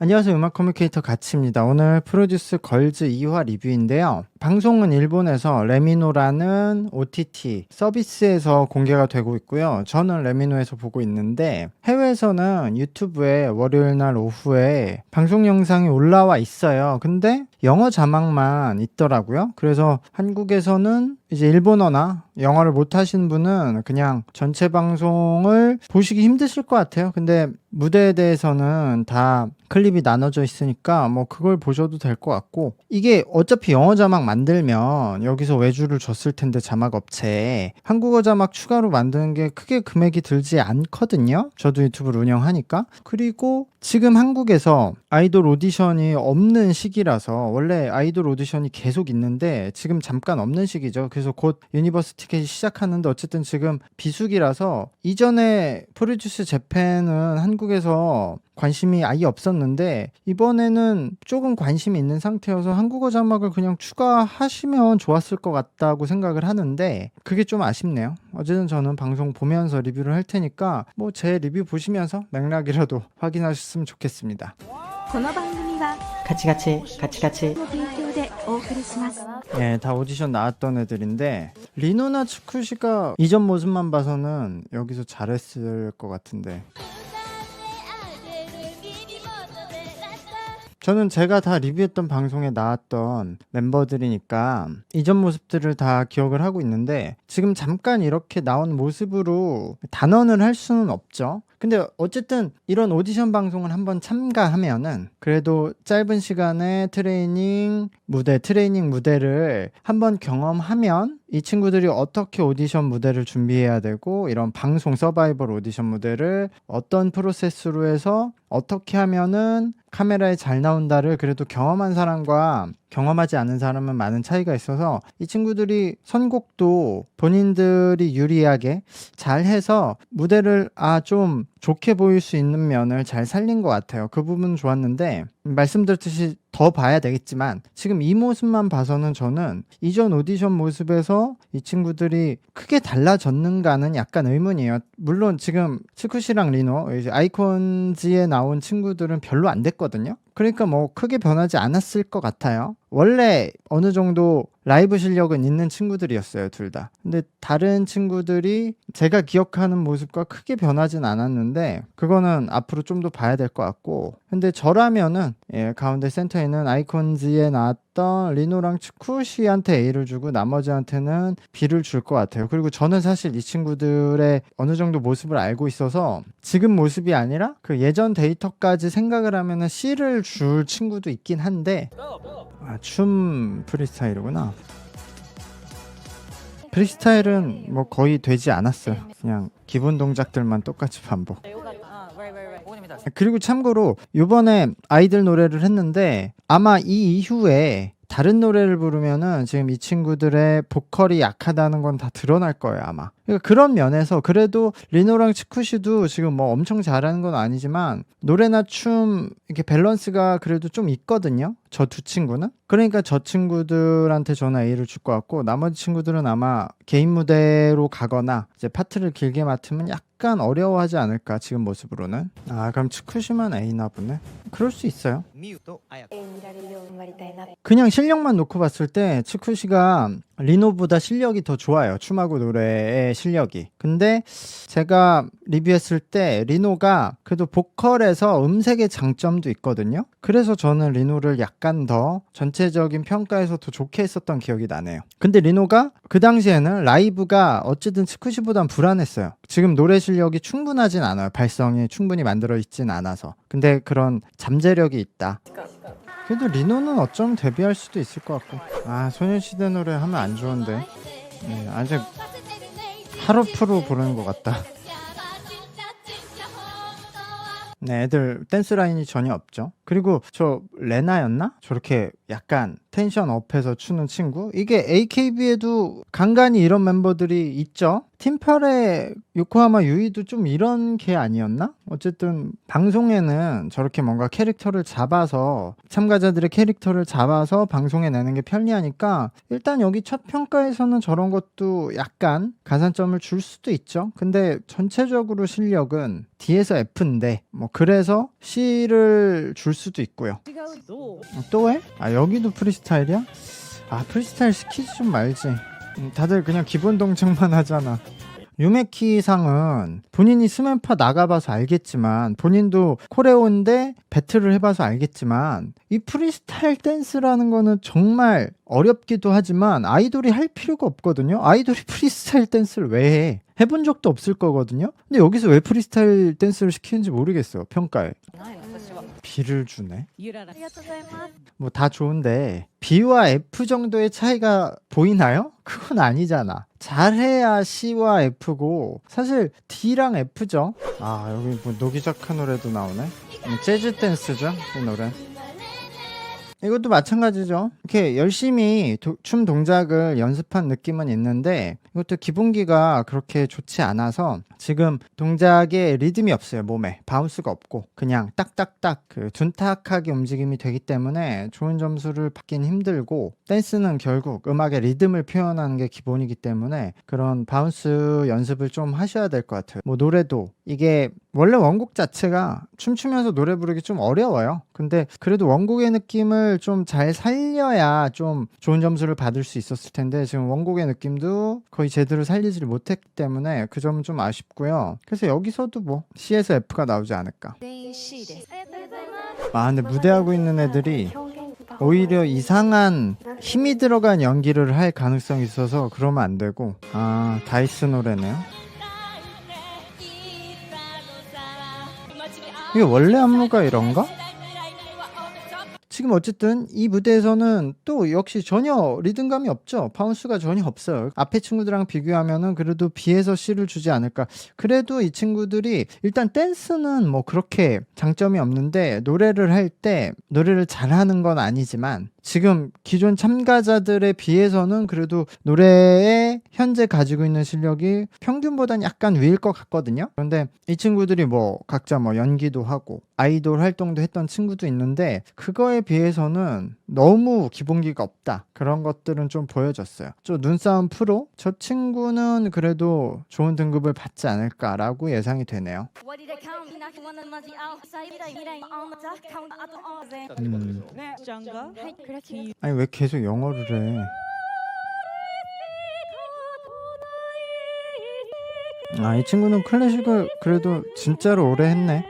안녕하세요. 음악 커뮤니케이터 가치입니다. 오늘 프로듀스 걸즈 2화 리뷰인데요. 방송은 일본에서 레미노라는 OTT 서비스에서 공개가 되고 있고요. 저는 레미노에서 보고 있는데 해외에서는 유튜브에 월요일 날 오후에 방송 영상이 올라와 있어요. 근데 영어 자막만 있더라고요. 그래서 한국에서는 이제 일본어나 영어를 못 하신 분은 그냥 전체 방송을 보시기 힘드실 것 같아요. 근데 무대에 대해서는 다 클립이 나눠져 있으니까 뭐 그걸 보셔도 될 것 같고, 이게 어차피 영어 자막 만들면 여기서 외주를 줬을 텐데 자막 업체에 한국어 자막 추가로 만드는 게 크게 금액이 들지 않거든요. 저도 유튜브를 운영하니까. 그리고 지금 한국에서 아이돌 오디션이 없는 시기라서, 원래 아이돌 오디션이 계속 있는데 지금 잠깐 없는 시기죠. 그래서 곧 유니버스 티켓이 시작하는데 어쨌든 지금 비수기라서, 이전에 프로듀스 재팬은 한국에서 관심이 아예 없었는데 이번에는 조금 관심이 있는 상태여서 한국어 자막을 그냥 추가하시면 좋았을 것 같다고 생각을 하는데, 그게 좀 아쉽네요. 어쨌든 저는 방송 보면서 리뷰를 할 테니까 뭐 제 리뷰 보시면서 맥락이라도 확인하셨으면 좋겠습니다. この番組はカチカチカチカチの提供でお送りします。 네, 다 오디션 나왔던 애들인데 리노나 츠쿠시가 이전 모습만 봐서는 여기서 잘했을 것 같은데, 저는 제가 다 리뷰했던 방송에 나왔던 멤버들이니까 이전 모습들을 다 기억을 하고 있는데, 지금 잠깐 이렇게 나온 모습으로 단언을 할 수는 없죠. 근데 어쨌든 이런 오디션 방송을 한번 참가하면은 그래도 짧은 시간에 트레이닝 무대를 한번 경험하면 이 친구들이 어떻게 오디션 무대를 준비해야 되고, 이런 방송 서바이벌 오디션 무대를 어떤 프로세스로 해서 어떻게 하면은 카메라에 잘 나온다를 그래도 경험한 사람과 경험하지 않은 사람은 많은 차이가 있어서, 이 친구들이 선곡도 본인들이 유리하게 잘 해서 무대를 좀 좋게 보일 수 있는 면을 잘 살린 것 같아요. 그 부분 좋았는데, 말씀드렸듯이 더 봐야 되겠지만 지금 이 모습만 봐서는 저는 이전 오디션 모습에서 이 친구들이 크게 달라졌는가는 약간 의문이에요. 물론 지금 치쿠시랑 리노, 이제 아이콘즈에 나온 친구들은 별로 안 됐거든요. 그러니까 뭐 크게 변하지 않았을 것 같아요. 원래 어느 정도 라이브 실력은 있는 친구들이었어요, 둘 다. 근데 다른 친구들이 제가 기억하는 모습과 크게 변하진 않았는데, 그거는 앞으로 좀 더 봐야 될 것 같고, 근데 저라면은 가운데 센터에 있는 아이콘즈에 나왔던 리노랑 츠쿠시한테 A를 주고 나머지한테는 B를 줄 것 같아요. 그리고 저는 사실 이 친구들의 어느 정도 모습을 알고 있어서 지금 모습이 아니라 그 예전 데이터까지 생각을 하면은 C를 줄 친구도 있긴 한데, 춤 프리스타일이구나. 프리스타일은 뭐 거의 되지 않았어요. 그냥 기본 동작들만 똑같이 반복. 그리고 참고로 이번에 아이들 노래를 했는데 아마 이 이후에 다른 노래를 부르면은 지금 이 친구들의 보컬이 약하다는 건 다 드러날 거예요, 아마. 그러니까 그런 면에서 그래도 리노랑 치쿠시도 지금 뭐 엄청 잘하는 건 아니지만 노래나 춤 이렇게 밸런스가 그래도 좀 있거든요, 저 두 친구는. 그러니까 저 친구들한테 저는 A를 줄 것 같고, 나머지 친구들은 아마 개인 무대로 가거나 이제 파트를 길게 맡으면 약간 어려워하지 않을까, 지금 모습으로는. 그럼 치쿠시만 A나 보네. 그럴 수 있어요. 그냥 실력만 놓고 봤을 때 치쿠시가 리노보다 실력이 더 좋아요, 춤하고 노래의 실력이. 근데 제가 리뷰했을 때 리노가 그래도 보컬에서 음색의 장점도 있거든요. 그래서 저는 리노를 약간 더 전체적인 평가에서 더 좋게 했었던 기억이 나네요. 근데 리노가 그 당시에는 라이브가 어쨌든 치쿠시보단 불안했어요. 지금 노래 실력이 충분하진 않아요, 발성이 충분히 만들어 있진 않아서. 근데 그런 잠재력이 있다. 그래도 리노는 어쩌면 데뷔할 수도 있을 것 같고. 소녀시대 노래 하면 안 좋은데. 아직 하루프로 부르는 것 같다. 네, 애들 댄스 라인이 전혀 없죠. 그리고 저 레나였나? 저렇게 약간 텐션 업해서 추는 친구? 이게 AKB에도 간간히 이런 멤버들이 있죠. 팀펄의 요코하마 유이도 좀 이런 개 아니었나? 어쨌든 방송에는 저렇게 뭔가 캐릭터를 잡아서, 참가자들의 캐릭터를 잡아서 방송에 내는 게 편리하니까 일단 여기 첫 평가에서는 저런 것도 약간 가산점을 줄 수도 있죠. 근데 전체적으로 실력은 D에서 F인데 뭐 그래서 C를 줄 수도 있고요. 또 해? 아 여기도 프리스타일이야? 아 프리스타일 시키지 좀 말지. 다들 그냥 기본 동작만 하잖아. 유메키 상은 본인이 스맨파 나가봐서 알겠지만, 본인도 코레오인데 배틀을 해봐서 알겠지만, 이 프리스타일 댄스라는 거는 정말 어렵기도 하지만 아이돌이 할 필요가 없거든요. 아이돌이 프리스타일 댄스를 왜 해? 해본 적도 없을 거거든요. 근데 여기서 왜 프리스타일 댄스를 시키는지 모르겠어요. 평가에 B를 주네. 뭐 다 좋은데 B와 F 정도의 차이가 보이나요? 그건 아니잖아. 잘해야 C와 F고 사실 D랑 F죠. 아 여기 뭐 노기자카 노래도 나오네. 재즈 댄스죠 이 노래. 이것도 마찬가지죠. 이렇게 열심히 춤 동작을 연습한 느낌은 있는데 이것도 기본기가 그렇게 좋지 않아서 지금 동작에 리듬이 없어요. 몸에 바운스가 없고 그냥 딱딱딱 그 둔탁하게 움직임이 되기 때문에 좋은 점수를 받긴 힘들고, 댄스는 결국 음악의 리듬을 표현하는 게 기본이기 때문에 그런 바운스 연습을 좀 하셔야 될 것 같아요. 뭐 노래도 이게 원래 원곡 자체가 춤추면서 노래 부르기 좀 어려워요. 근데 그래도 원곡의 느낌을 좀 잘 살려야 좀 좋은 점수를 받을 수 있었을 텐데 지금 원곡의 느낌도 거의 제대로 살리지를 못했기 때문에 그 점은 좀 아쉽고요. 그래서 여기서도 뭐 C에서 F가 나오지 않을까. 아 근데 무대하고 있는 애들이 오히려 이상한 힘이 들어간 연기를 할 가능성이 있어서 그러면 안 되고. 아 다이스 노래네요. 이게 원래 안무가 이런가? 지금 어쨌든 이 무대에서는 또 역시 전혀 리듬감이 없죠. 바운스가 전혀 없어요. 앞에 친구들이랑 비교하면은 그래도 B에서 C를 주지 않을까. 그래도 이 친구들이 일단 댄스는 뭐 그렇게 장점이 없는데 노래를 할 때 노래를 잘하는 건 아니지만 지금 기존 참가자들에 비해서는 그래도 노래에 현재 가지고 있는 실력이 평균보다는 약간 위일 것 같거든요. 그런데 이 친구들이 뭐 각자 뭐 연기도 하고 아이돌 활동도 했던 친구도 있는데 그거에 비해서는 너무 기본기가 없다. 그런 것들은 좀 보여졌어요. 저 눈싸움 프로? 저 친구는 그래도 좋은 등급을 받지 않을까라고 예상이 되네요. 아니 왜 계속 영어를 해? 아 이 친구는 클래식을 그래도 진짜로 오래 했네.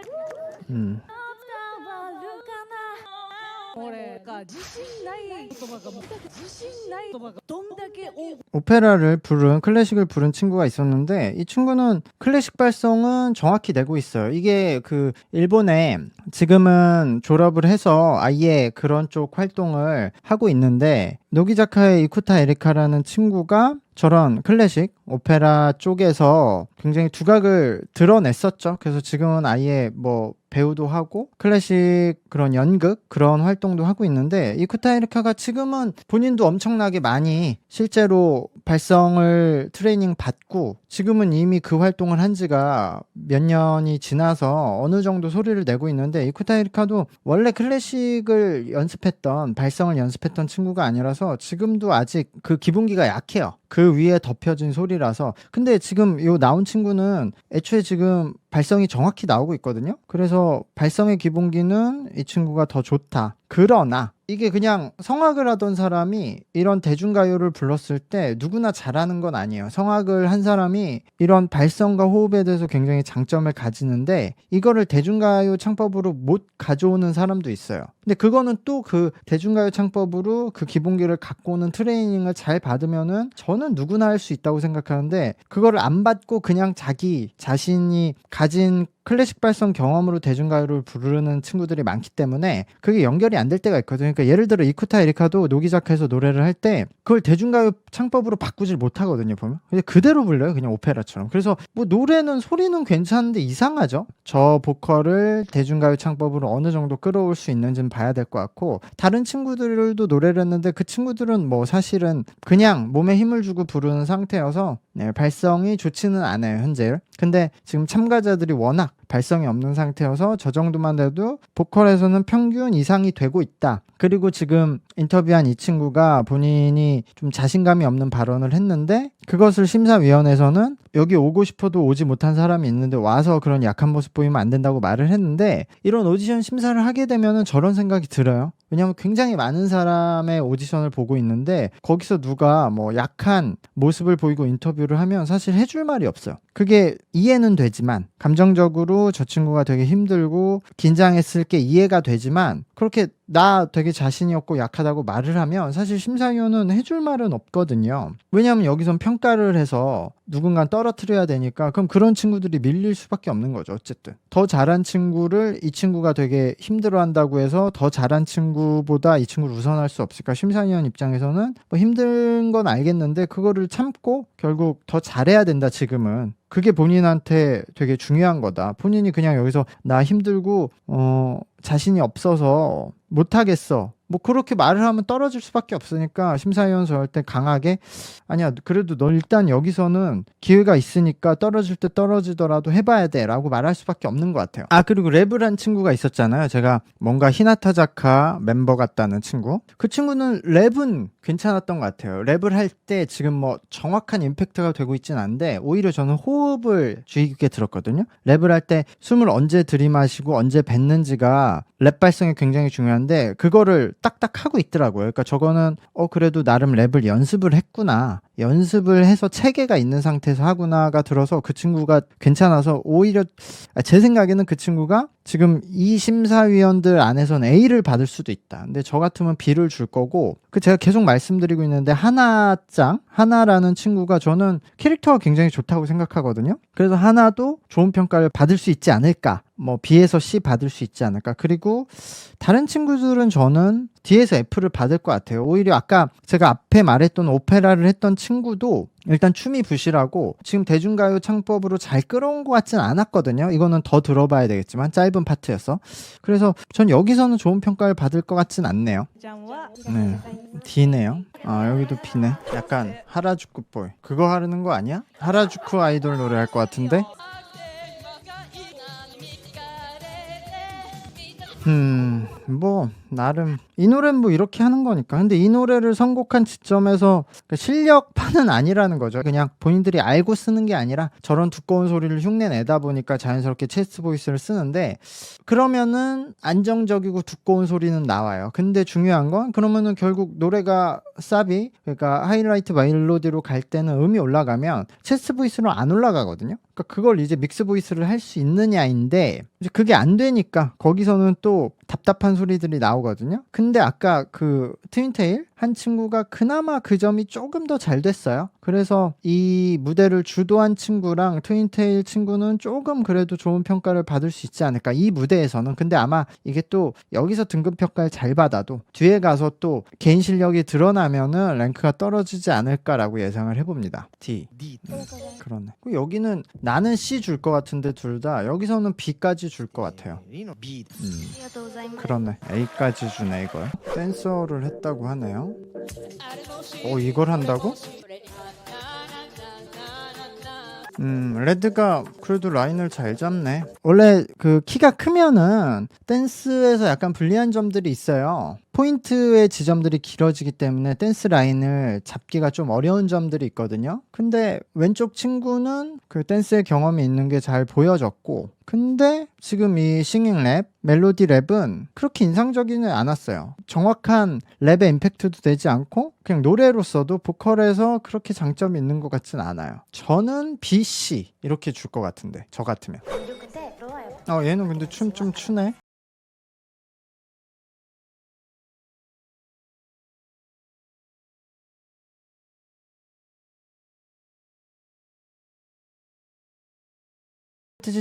오페라를 부른 클래식을 부른 친구가 있었는데 이 친구는 클래식 발성은 정확히 내고 있어요. 이게 그 일본에 지금은 졸업을 해서 아예 그런 쪽 활동을 하고 있는데 노기자카의 이쿠타 에리카라는 친구가 저런 클래식 오페라 쪽에서 굉장히 두각을 드러냈었죠. 그래서 지금은 아예 뭐 배우도 하고 클래식 그런 연극 그런 활동도 하고 있는데 이쿠타 에리카가 지금은 본인도 엄청나게 많이 실제로 발성을 트레이닝 받고 지금은 이미 그 활동을 한 지가 몇 년이 지나서 어느 정도 소리를 내고 있는데 이쿠타 에리카도 원래 클래식을 연습했던 발성을 연습했던 친구가 아니라서 지금도 아직 그 기본기가 약해요. 그 위에 덮여진 소리라서. 근데 지금 요 나온 친구는 애초에 지금 발성이 정확히 나오고 있거든요. 그래서 발성의 기본기는 이 친구가 더 좋다. 그러나 이게 그냥 성악을 하던 사람이 이런 대중가요를 불렀을 때 누구나 잘하는 건 아니에요. 성악을 한 사람이 이런 발성과 호흡에 대해서 굉장히 장점을 가지는데 이거를 대중가요 창법으로 못 가져오는 사람도 있어요. 근데 그거는 또 그 대중가요 창법으로 그 기본기를 갖고 오는 트레이닝을 잘 받으면은 저는 누구나 할 수 있다고 생각하는데 그거를 안 받고 그냥 자기 자신이 가진 클래식 발성 경험으로 대중가요를 부르는 친구들이 많기 때문에 그게 연결이 안 될 때가 있거든요. 그러니까 예를 들어 이쿠타 에리카도 노기자카에서 노래를 할 때 그걸 대중가요 창법으로 바꾸질 못하거든요. 보면 그냥 그대로 불러요. 그냥 오페라처럼. 그래서 뭐 노래는 소리는 괜찮은데 이상하죠. 저 보컬을 대중가요 창법으로 어느 정도 끌어올 수 있는지는 봐야 될 것 같고, 다른 친구들도 노래를 했는데 그 친구들은 뭐 사실은 그냥 몸에 힘을 주고 부르는 상태여서 발성이 좋지는 않아요 현재. 근데 지금 참가자들이 워낙 발성이 없는 상태여서 저 정도만 돼도 보컬에서는 평균 이상이 되고 있다. 그리고 지금 인터뷰한 이 친구가 본인이 좀 자신감이 없는 발언을 했는데 그것을 심사위원회에서는 여기 오고 싶어도 오지 못한 사람이 있는데 와서 그런 약한 모습 보이면 안 된다고 말을 했는데 이런 오디션 심사를 하게 되면은 저런 생각이 들어요. 왜냐하면 굉장히 많은 사람의 오디션을 보고 있는데 거기서 누가 뭐 약한 모습을 보이고 인터뷰를 하면 사실 해줄 말이 없어요. 그게 이해는 되지만 감정적으로 저 친구가 되게 힘들고 긴장했을 게 이해가 되지만 그렇게 나 되게 자신이 없고 약하다고 말을 하면 사실 심사위원은 해줄 말은 없거든요. 왜냐하면 여기선 평가를 해서 누군가 떨어뜨려야 되니까 그럼 그런 친구들이 밀릴 수밖에 없는 거죠. 어쨌든 더 잘한 친구를 이 친구가 되게 힘들어한다고 해서 더 잘한 친구보다 이 친구를 우선할 수 없을까. 심사위원 입장에서는 뭐 힘든 건 알겠는데 그거를 참고 결국 더 잘해야 된다. 지금은 그게 본인한테 되게 중요한 거다. 본인이 그냥 여기서 나 힘들고 자신이 없어서 못하겠어 뭐 그렇게 말을 하면 떨어질 수밖에 없으니까 심사위원 절대 강하게 아니야 그래도 너 일단 여기서는 기회가 있으니까 떨어질 때 떨어지더라도 해봐야 돼 라고 말할 수밖에 없는 것 같아요. 아 그리고 랩을 한 친구가 있었잖아요. 제가 뭔가 히나타자카 member 같다는 친구. 그 친구는 랩은 괜찮았던 것 같아요. 랩을 할 때 지금 뭐 정확한 임팩트가 되고 있진 않은데 오히려 저는 호흡을 주의 깊게 들었거든요. 랩을 할 때 숨을 언제 들이마시고 언제 뱉는지가 랩 발성이 굉장히 중요한데 그거를 딱딱 하고 있더라고요. 그러니까 저거는 그래도 나름 랩을 연습을 했구나. 연습을 해서 체계가 있는 상태에서 하구나가 들어서 그 친구가 괜찮아서 오히려 제 생각에는 그 친구가 지금 이 심사위원들 안에서는 A를 받을 수도 있다. 근데 저 같으면 B를 줄 거고 그 제가 계속 말씀드리고 있는데 하나라는 친구가 저는 캐릭터가 굉장히 좋다고 생각하거든요. 그래서 하나도 좋은 평가를 받을 수 있지 않을까. 뭐 B에서 C 받을 수 있지 않을까. 그리고 다른 친구들은 저는 D에서 F를 받을 것 같아요. 오히려 아까 제가 앞에 말했던 오페라를 했던 친구도 일단 춤이 부실하고 지금 대중가요 창법으로 잘 끌어온 것 같진 않았거든요. 이거는 더 들어봐야 되겠지만 짧은 파트였어. 그래서 전 여기서는 좋은 평가를 받을 것 같진 않네요. 네, D네요. 아 여기도 B네. 약간 하라주쿠 보이 그거 하려는 거 아니야? 하라주쿠 아이돌 노래 할 것 같은데? 뭐 나름 이 노래는 뭐 이렇게 하는 거니까. 근데 이 노래를 선곡한 지점에서 실력파는 아니라는 거죠. 그냥 본인들이 알고 쓰는 게 아니라 저런 두꺼운 소리를 흉내내다 보니까 자연스럽게 체스트 보이스를 쓰는데 그러면은 안정적이고 두꺼운 소리는 나와요. 근데 중요한 건 그러면은 결국 노래가 사비 그러니까 하이라이트 멜로디로 갈 때는 음이 올라가면 체스트 보이스로 안 올라가거든요. 그러니까 그걸 이제 믹스 보이스를 할 수 있느냐인데 이제 그게 안 되니까 거기서는 또 답답한 소리들이 나오거든요. 근데 아까 그 트윈테일 한 친구가 그나마 그 점이 조금 더 잘 됐어요. 그래서 이 무대를 주도한 친구랑 트윈테일 친구는 조금 그래도 좋은 평가를 받을 수 있지 않을까 이 무대에서는. 근데 아마 이게 또 여기서 등급 평가를 잘 받아도 뒤에 가서 또 개인 실력이 드러나면은 랭크가 떨어지지 않을까라고 예상을 해봅니다. D. 그러네. 여기는 나는 C 줄 것 같은데 둘 다 여기서는 B까지 줄 것 같아요. 그러네. A까지 주네 이걸. 댄서를 했다고 하네요. 이걸 한다고? 레드가 그래도 라인을 잘 잡네. 원래 그 키가 크면은 댄스에서 약간 불리한 점들이 있어요. 포인트의 지점들이 길어지기 때문에 댄스 라인을 잡기가 좀 어려운 점들이 있거든요. 근데 왼쪽 친구는 그 댄스의 경험이 있는 게 잘 보여졌고 근데 지금 이 싱잉 랩, 멜로디 랩은 그렇게 인상적이는 않았어요. 정확한 랩의 임팩트도 되지 않고 그냥 노래로서도 보컬에서 그렇게 장점이 있는 것 같진 않아요. 저는 B, C 이렇게 줄 것 같은데 저 같으면. 얘는 근데 춤 좀 추네.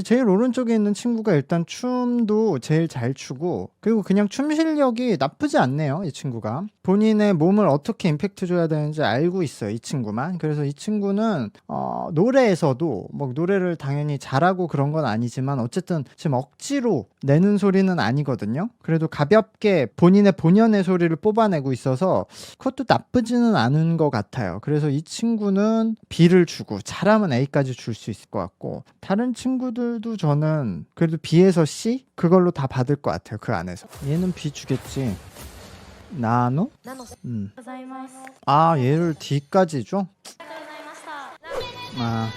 제일 오른쪽에 있는 친구가 일단 춤도 제일 잘 추고 그리고 그냥 춤 실력이 나쁘지 않네요. 이 친구가 본인의 몸을 어떻게 임팩트 줘야 되는지 알고 있어요. 이 친구만. 그래서 이 친구는 노래에서도 뭐 노래를 당연히 잘하고 그런 건 아니지만 어쨌든 지금 억지로 내는 소리는 아니거든요. 그래도 가볍게 본인의 본연의 소리를 뽑아내고 있어서 그것도 나쁘지는 않은 것 같아요. 그래서 이 친구는 B를 주고 잘하면 A까지 줄 수 있을 것 같고 다른 친구들도 저는 그래도 B에서 C? 그걸로 다 받을 것 같아요. 그 안에서. 얘는 B 주겠지. 나노? ナノさん 음. ございます。 아, 얘를 D까지 줘? ありがとうございました。 아,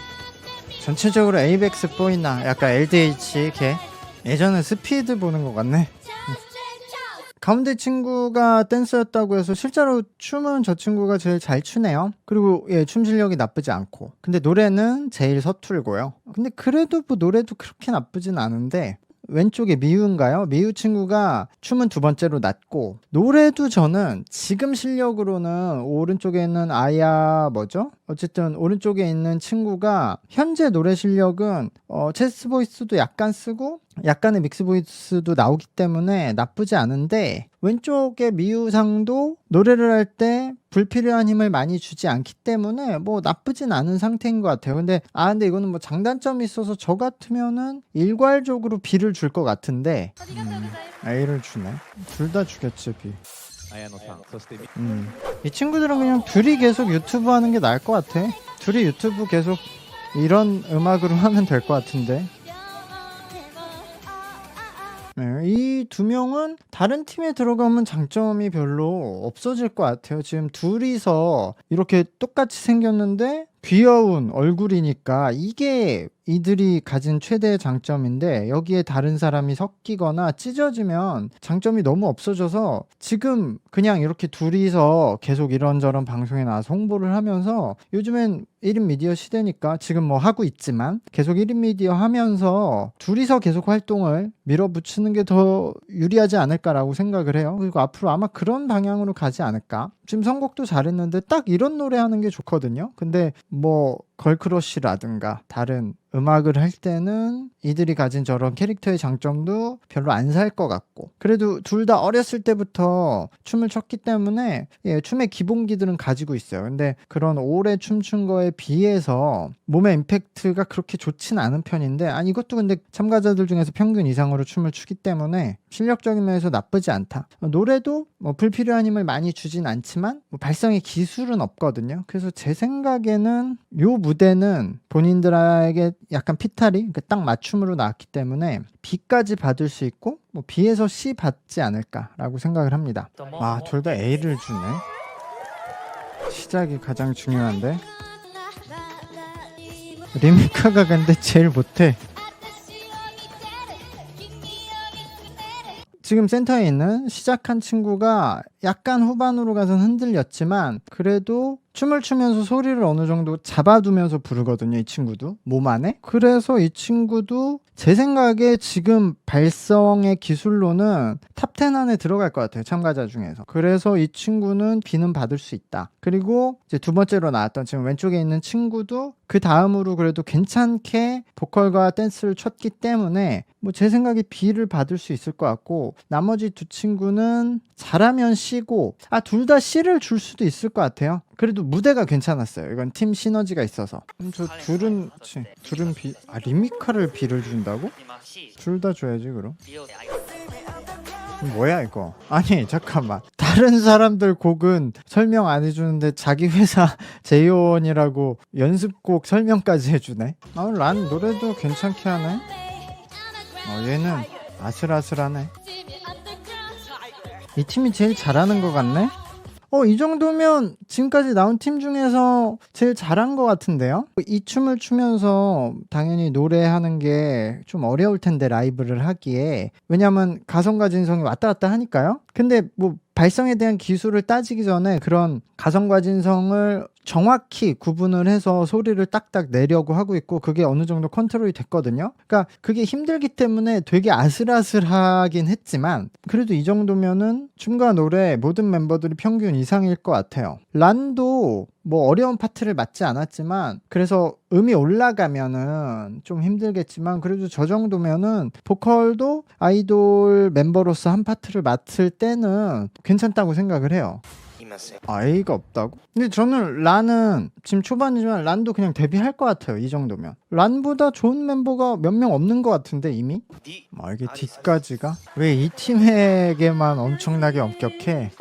전체적으로 에이벡스 보이나 약간 LDH 걔 예전에 스피드 보는 것 같네. 가운데 친구가 댄서였다고 해서 실제로 춤은 저 친구가 제일 잘 추네요. 그리고 예, 춤 실력이 나쁘지 않고. 근데 노래는 제일 서툴고요. 근데 그래도 뭐 노래도 그렇게 나쁘진 않은데 왼쪽에 미우인가요? 미우 친구가 춤은 두 번째로 낮고 노래도 저는 지금 실력으로는 오른쪽에 있는 아야 뭐죠? 어쨌든 오른쪽에 있는 친구가 현재 노래 실력은 체스 보이스도 약간 쓰고 약간의 믹스 보이스도 나오기 때문에 나쁘지 않은데 왼쪽에 미우상도 노래를 할 때 불필요한 힘을 많이 주지 않기 때문에 뭐 나쁘진 않은 상태인 것 같아요. 근데 이거는 뭐 장단점이 있어서 저 같으면은 일괄적으로 B를 줄 것 같은데 A를 주네. 둘 다 주겠지 B. 綾野さん、そしてみ 이 친구들은 그냥 둘이 계속 유튜브 하는 게 나을 것 같아. 둘이 유튜브 계속 이런 음악으로 하면 될 것 같은데. 네, 이 두 명은 다른 팀에 들어가면 장점이 별로 없어질 것 같아요. 지금 둘이서 이렇게 똑같이 생겼는데 귀여운 얼굴이니까 이게 이들이 가진 최대의 장점인데 여기에 다른 사람이 섞이거나 찢어지면 장점이 너무 없어져서 지금 그냥 이렇게 둘이서 계속 이런저런 방송에 나와서 홍보를 하면서 요즘엔 1인 미디어 시대니까 지금 뭐 하고 있지만 계속 1인 미디어 하면서 둘이서 계속 활동을 밀어붙이는 게 더 유리하지 않을까라고 생각을 해요. 그리고 앞으로 아마 그런 방향으로 가지 않을까. 지금 선곡도 잘했는데 딱 이런 노래 하는 게 좋거든요. 근데 뭐 걸크러쉬라든가 다른 음악을 할 때는 이들이 가진 저런 캐릭터의 장점도 별로 안 살 것 같고 그래도 둘 다 어렸을 때부터 춤을 췄기 때문에 예, 춤의 기본기들은 가지고 있어요. 근데 그런 오래 춤춘 거에 비해서 몸의 임팩트가 그렇게 좋진 않은 편인데 이것도 근데 참가자들 중에서 평균 이상으로 춤을 추기 때문에 실력적인 면에서 나쁘지 않다. 노래도 뭐 불필요한 힘을 많이 주진 않지만 뭐 발성의 기술은 없거든요. 그래서 제 생각에는 요 무대는 본인들에게 약간 피탈이 딱 맞춤으로 나왔기 때문에 B까지 받을 수 있고 뭐 B에서 C 받지 않을까라고 생각을 합니다. 둘 다 A를 주네. 시작이 가장 중요한데 리미카가 근데 제일 못해. 지금 센터에 있는 시작한 친구가 약간 후반으로 가서 흔들렸지만 그래도 춤을 추면서 소리를 어느 정도 잡아두면서 부르거든요. 이 친구도 몸 안에. 그래서 이 친구도 제 생각에 지금 발성의 기술로는 탑10 안에 들어갈 것 같아요. 참가자 중에서. 그래서 이 친구는 B는 받을 수 있다. 그리고 이제 두 번째로 나왔던 지금 왼쪽에 있는 친구도 그 다음으로 그래도 괜찮게 보컬과 댄스를 췄기 때문에 뭐 제 생각에 B를 받을 수 있을 것 같고 나머지 두 친구는 잘하면 C고 둘 다 C를 줄 수도 있을 것 같아요. 그래도 무대가 괜찮았어요. 이건 팀 시너지가 있어서. 저 둘은 B 리미카를 B를 준다고? 둘 다 줘야지 그럼. 뭐야 이거? 아니 잠깐만. 다른 사람들 곡은 설명 안 해주는데 자기 회사 제이원이라고 연습곡 설명까지 해주네. 란 노래도 괜찮게 하네. 얘는 아슬아슬하네. 이 팀이 제일 잘하는 것 같네? 이 정도면 지금까지 나온 팀 중에서 제일 잘한 것 같은데요? 이 춤을 추면서 당연히 노래하는 게 좀 어려울 텐데 라이브를 하기에. 왜냐면 가성과 진성이 왔다 갔다 하니까요. 근데 뭐 발성에 대한 기술을 따지기 전에 그런 가성과 진성을 정확히 구분을 해서 소리를 딱딱 내려고 하고 있고 그게 어느 정도 컨트롤이 됐거든요. 그러니까 그게 힘들기 때문에 되게 아슬아슬하긴 했지만 그래도 이 정도면은 춤과 노래 모든 멤버들이 평균 이상일 것 같아요. 란도 뭐 어려운 파트를 맡지 않았지만 그래서 음이 올라가면은 좀 힘들겠지만 그래도 저 정도면은 보컬도 아이돌 멤버로서 한 파트를 맡을 때는 괜찮다고 생각을 해요. A가 없다고? 근데 저는 란은 지금 초반이지만 란도 그냥 데뷔할 것 같아요. 이 정도면 란보다 좋은 멤버가 몇 명 없는 것 같은데 이미? 이게 D까지가? 왜 이 팀에게만 엄청나게 엄격해?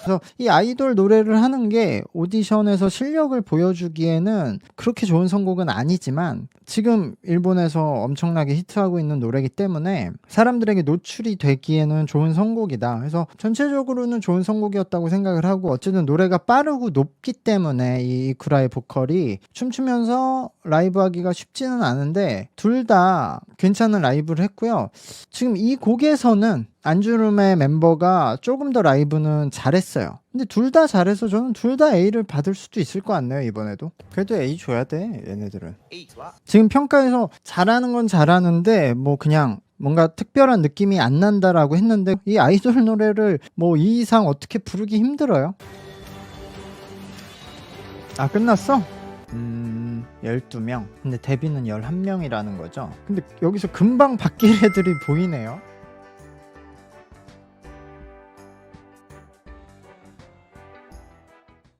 그래서 이 아이돌 노래를 하는 게 오디션에서 실력을 보여주기에는 그렇게 좋은 선곡은 아니지만 지금 일본에서 엄청나게 히트하고 있는 노래이기 때문에 사람들에게 노출이 되기에는 좋은 선곡이다. 그래서 전체적으로는 좋은 선곡이었다고 생각을 하고 어쨌든 노래가 빠르고 높기 때문에 이 이쿠라의 보컬이 춤추면서 라이브 하기가 쉽지는 않은데 둘 다 괜찮은 라이브를 했고요. 지금 이 곡에서는 안주룸의 멤버가 조금 더 라이브는 잘했어요. 근데 둘 다 잘해서 저는 둘 다 A를 받을 수도 있을 것 같네요. 이번에도 그래도 A 줘야 돼 얘네들은. 지금 평가에서 잘하는 건 잘하는데 뭐 그냥 뭔가 특별한 느낌이 안 난다라고 했는데 이 아이돌 노래를 뭐 이 이상 어떻게 부르기 힘들어요. 아 끝났어? 12명. 근데 데뷔는 11명이라는 거죠. 근데 여기서 금방 바뀔 애들이 보이네요.